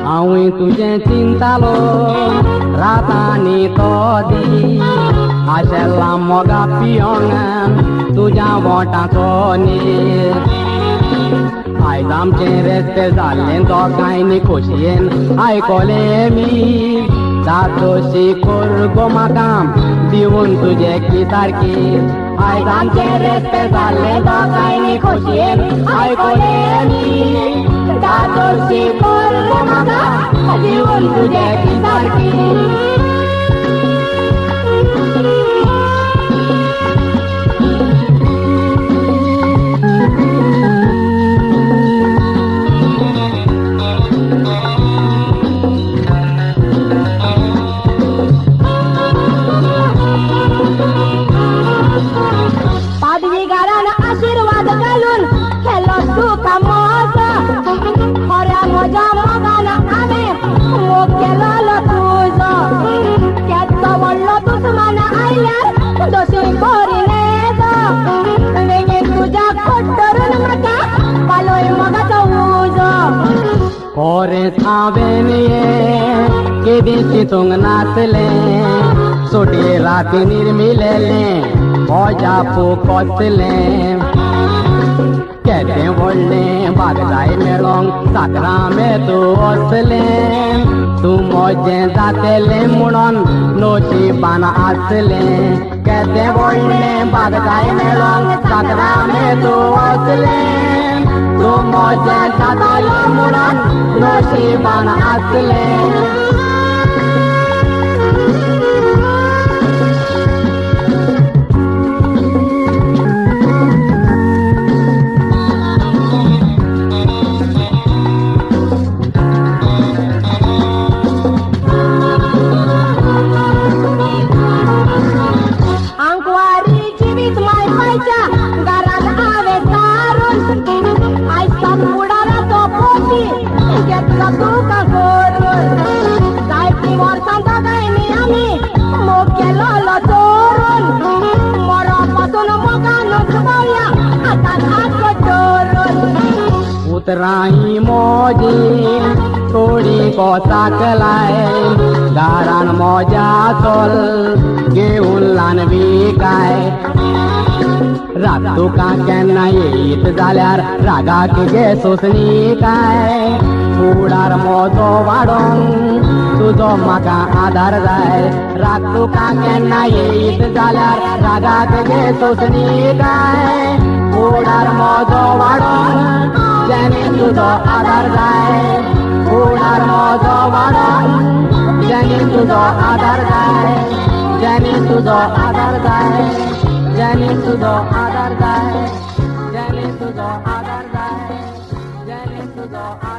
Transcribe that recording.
हांवें तुजें चिंतालो रातांनी तो दी आशेल्ला मोगा पियोंग तुज्या बोटाचो नीर आयज आमचें रेस्ते जाल्लें दोगांयनी खोशयेन आयकोलें मी जातोशी कोर गो म्हाका दिवून तुजे की सारकी आयज आमचें रेस्ते जाल्लें दोगांयनी खोशयेन आयकोलें मी जातोशी कोर गो म्हाका दिवून तुजे की सारकी कोरे थावेन ये केदी चितूंग नाचले सोटे राती निर्मिलेले ओजा फुकोतले केदें व्हडलें बागदाय मेळोंक साकरामे तूं वचले तूं मोजें जातेलें म्हणोन नोशीबान आसलें केदें व्हडलें बागदाय मेळोंक साकरामे तूं वचले तूं मोजें जातालें म्हणोन नोशीबान आसलें उतराई मोजी थोडी कोसाकलाय दारान मोजा चोल घेऊन लानवी काय रात तुका केन्ना येयत जाल्यार रागाक गे सोसणी काय फुडार मोजो वाडोंक तुजो म्हाका आधार जाय रात तुका केन्ना येयत जाल्यार रागाक गे सोसणी काय फुडार मोजो वाडोंक जेणे तुजो आधार जाय फुडार मोजो वाडोंक जेणे तुजो आधार जाय जेणे तुजो आधार जाय जेणे तुजो आधार जाय जेणे तुजो आधार जाय जेणे तुजो